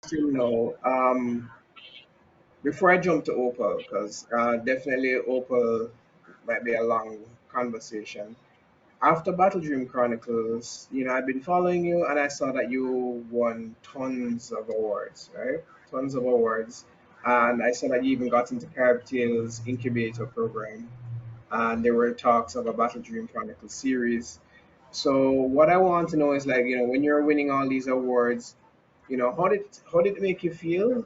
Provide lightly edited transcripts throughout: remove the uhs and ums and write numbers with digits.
question now. Before I jump to Opal, because definitely Opal might be a long conversation. After Battle Dream Chronicles, I've been following you and I saw that you won tons of awards, right? Tons of awards. And I saw that you even got into Carib Tales incubator program. And there were talks of a Battle Dream Chronicles series. So what I want to know is like, when you're winning all these awards, how did it make you feel,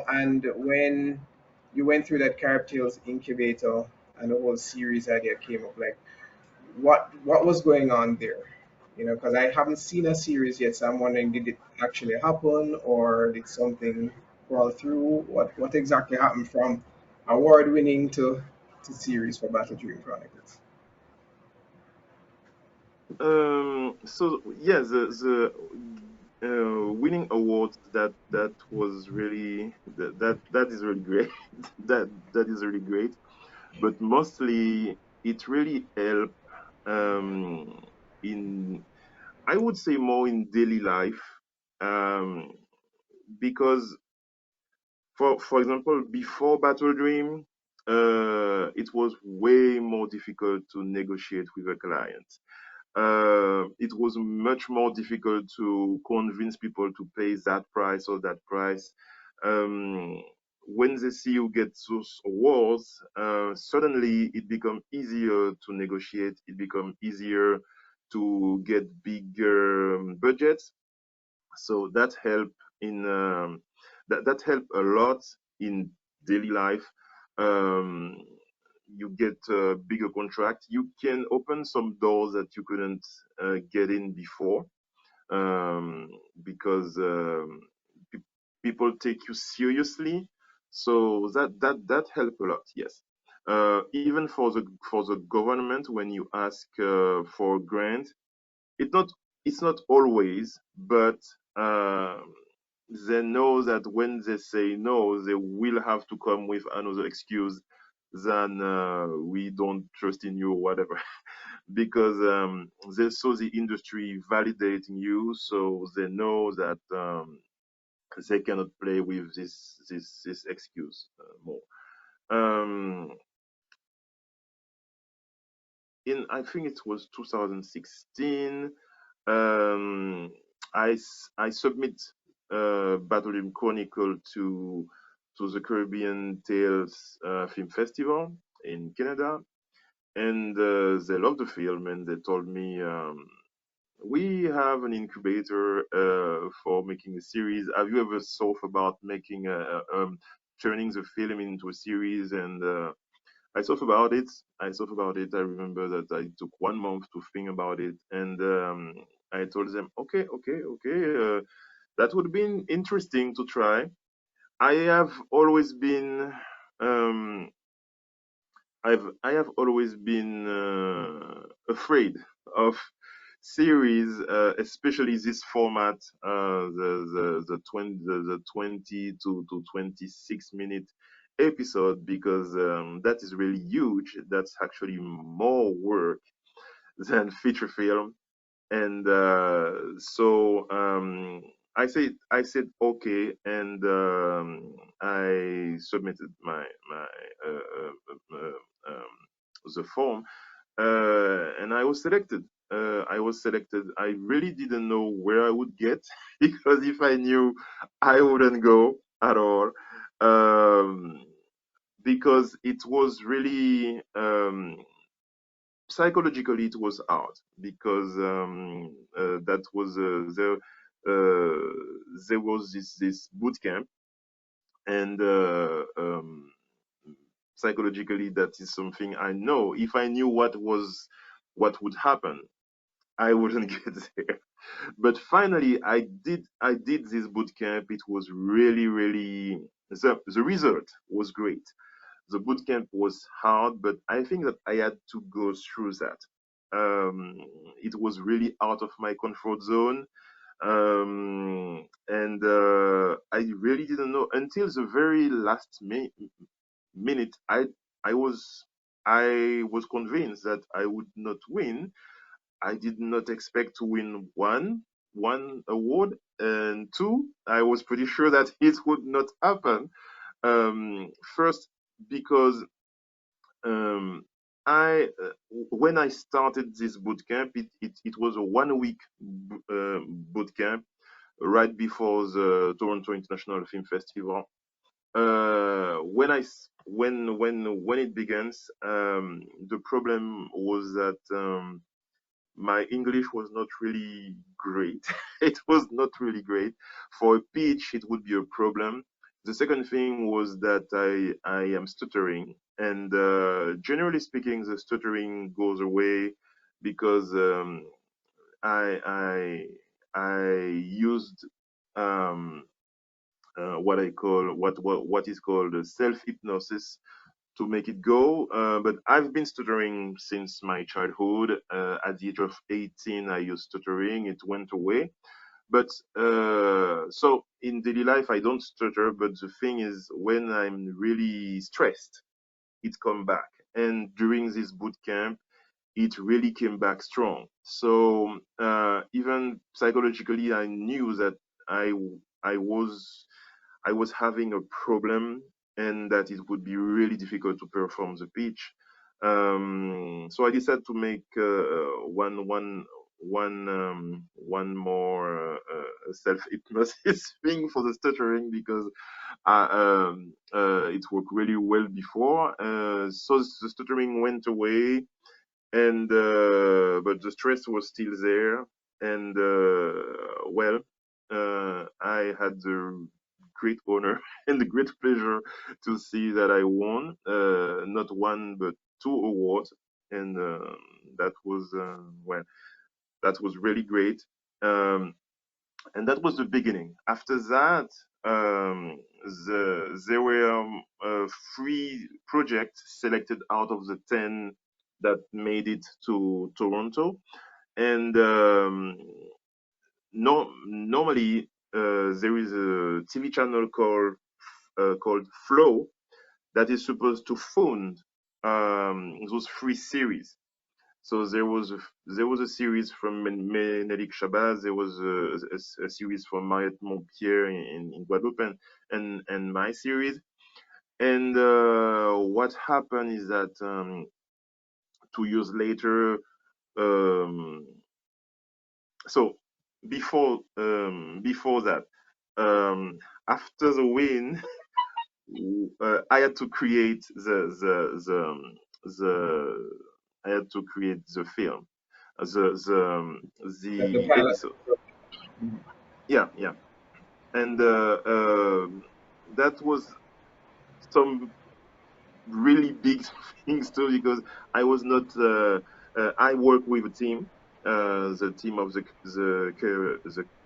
and when you went through that Carib Tales incubator and the whole series idea came up, like what was going on there? Because I haven't seen a series yet, so I'm wondering, did it actually happen or did something fall through? What exactly happened from award winning to series for Battle Dream Chronicles? So yeah, the winning awards, that was really that is really great. That is really great. But mostly it really helped um, in, I would say, more in daily life, um, because for example, before Battle Dream, it was way more difficult to negotiate with a client. It was much more difficult to convince people to pay that price or that price. Um, when they see you get those awards, suddenly it becomes easier to negotiate. It becomes easier to get bigger budgets. So that help in that help a lot in daily life. Um, you get a bigger contract. You can open some doors that you couldn't get in before, um, because pe- people take you seriously. So that help a lot. Yes. Even for the government, when you ask for a grant, it not it's not always, but they know that when they say no, they will have to come with another excuse than we don't trust in you or whatever, because they saw the industry validating you, so they know that they cannot play with this excuse more. Um, in, I think it was 2016, um, I submit Battle Chronicle to the Caribbean Tales Film Festival in Canada, and they loved the film, and they told me, we have an incubator for making a series. Have you ever thought about making turning the film into a series? And I thought about it. I thought about it. I remember that I took 1 month to think about it, and I told them, okay, okay, okay, that would be interesting to try. I have always been, um, I have always been afraid of series, especially this format, the 20 to 26 minute episode, because that is really huge. That's actually more work than feature film, and I said okay, and I submitted my um, the form, and I was selected. I was selected. I really didn't know where I would get, because if I knew, I wouldn't go at all. Um, because it was really, psychologically, it was hard, because that was there was this boot camp, and psychologically, that is something I know. If I knew what would happen, I wouldn't get there. But finally, I did this boot camp. It was really, really, the result was great. The boot camp was hard, but I think that I had to go through that. Um, it was really out of my comfort zone, and I really didn't know until the very last minute. I was I was convinced that I would not win. I did not expect to win one. one award, and two, I was pretty sure that it would not happen. First, because um, I when I started this boot camp, it was a 1 week boot camp right before the Toronto International Film Festival. When it begins, the problem was that my English was not really great. It was not really great. For a pitch, it would be a problem. The second thing was that I am stuttering, and generally speaking, the stuttering goes away because I I I used um, what is called self hypnosis to make it go. But I've been stuttering since my childhood. At the age of 18, I used stuttering. It went away. But so in daily life, I don't stutter. But the thing is, when I'm really stressed, it come back. And during this boot camp, it really came back strong. So even psychologically, I knew that I I was I was having a problem and that it would be really difficult to perform the pitch. So I decided to make one more self hypnosis thing for the stuttering because it worked really well before. So the stuttering went away, and but the stress was still there, and well, I had the great honor and the great pleasure to see that I won not one but two awards, and that was well, that was really great. um, and that was the beginning. After that, there were three projects selected out of the 10 that made it to Toronto. And normally, there is a TV channel called Flow that is supposed to fund those three series. So there was a series from Menelik Shabazz. There was a series from Mariette Montpierre in Guadeloupe, and my series. And what happened is that 2 years later, um, so before that, um, after the win, I had to create the I had to create the film, The the pilot. episode. Mhm. Yeah, yeah, and that was some really big things too because I was not. I work with a team, the team of the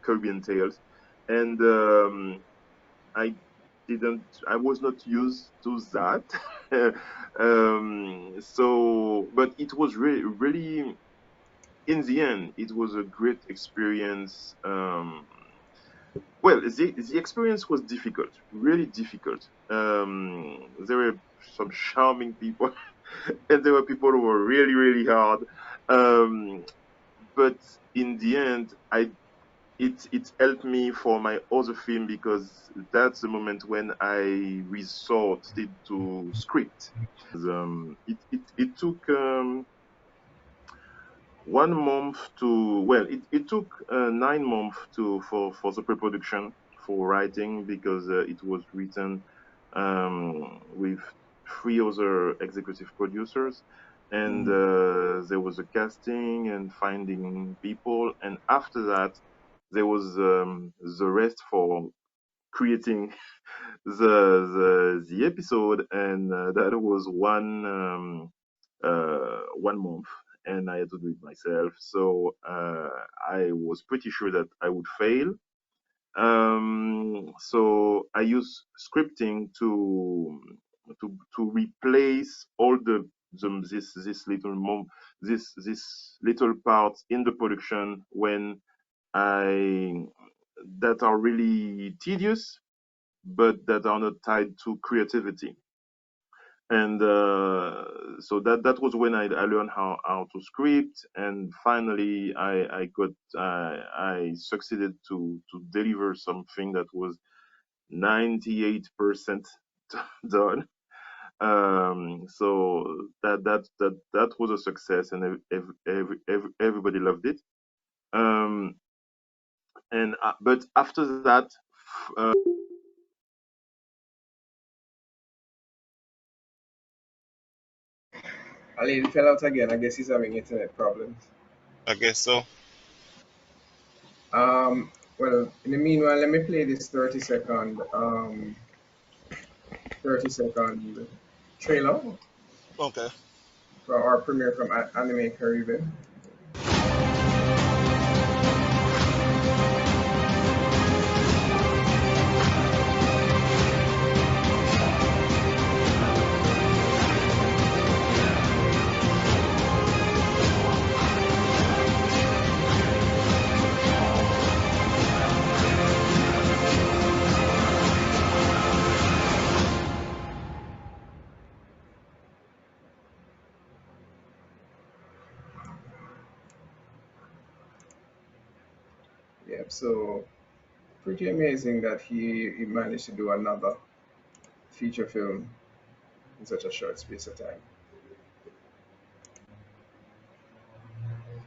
Caribbean Tales, and I didn't. I was not used to that. So, but it was really, in the end, it was a great experience. Well, the experience was difficult, really difficult. There were some charming people, and there were people who were really, really hard. Um, but in the end, it helped me for my other film because that's the moment when I resorted to script. It took 1 month to well it took 9 months to for the pre-production for writing because it was written with three other executive producers, and Mhm. there was a casting and finding people, and after that there was the rest for creating the episode, and that was 1 month, and I had to do it myself. So I was pretty sure that I would fail. So I use scripting to replace all this this little parts in the production when I that are really tedious but that are not tied to creativity. And so that was when I learned how to script, and finally I succeeded to deliver something that was 98% done. So that was a success, and everybody loved it. Um, and but after that, uh, Ali fell out again. I guess he's having internet problems. I guess so. Well, in the meanwhile, let me play this 30-second trailer Okay. for our premiere from Anime Caribbean. Yep. So pretty amazing that he managed to do another feature film in such a short space of time.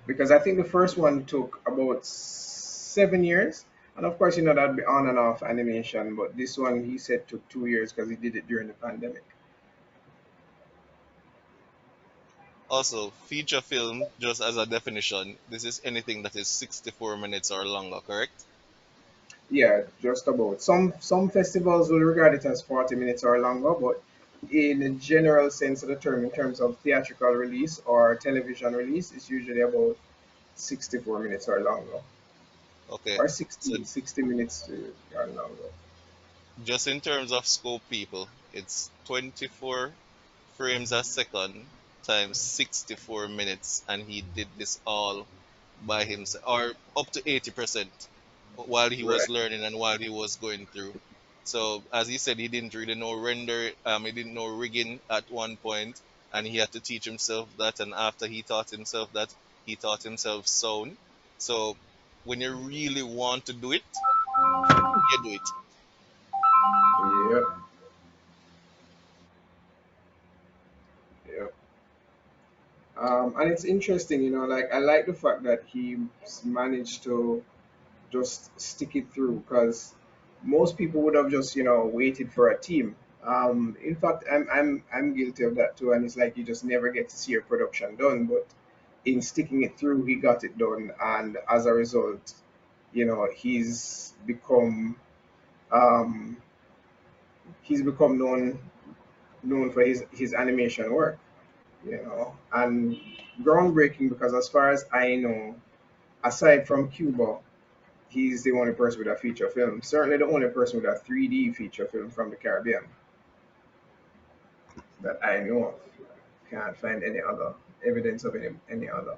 Because I think the first one took about 7 years. And of course, that'd be on and off animation, but this one he said took 2 years because he did it during the pandemic. Also, feature film, just as a definition, this is anything that is 64 minutes or longer, correct? Yeah, just about. Some festivals will regard it as 40 minutes or longer, but in a general sense of the term, in terms of theatrical release or television release, it's usually about 64 minutes or longer, Okay. or So 60 minutes or longer. just in terms of scope, people, it's 24 frames a second times 64 minutes, and he did this all by himself, or up to 80% while he was Right. learning and while he was going through. So as he said, he didn't really know render, he didn't know rigging at one point, and he had to teach himself that. And after he taught himself that, he taught himself sound. So when you really want to do it, you do it. Yep. Yep. And it's interesting, like I like the fact that he managed to just stick it through because most people would have just waited for a team. In fact, I'm guilty of that too, and it's like you just never get to see your production done. But in sticking it through, he got it done, and as a result, um, he's become known for his animation work. And groundbreaking because as far as I know, aside from Cuba, he's the only person with a feature film. Certainly the only person with a 3D feature film from the Caribbean that I know of. Can't find any other evidence of any other.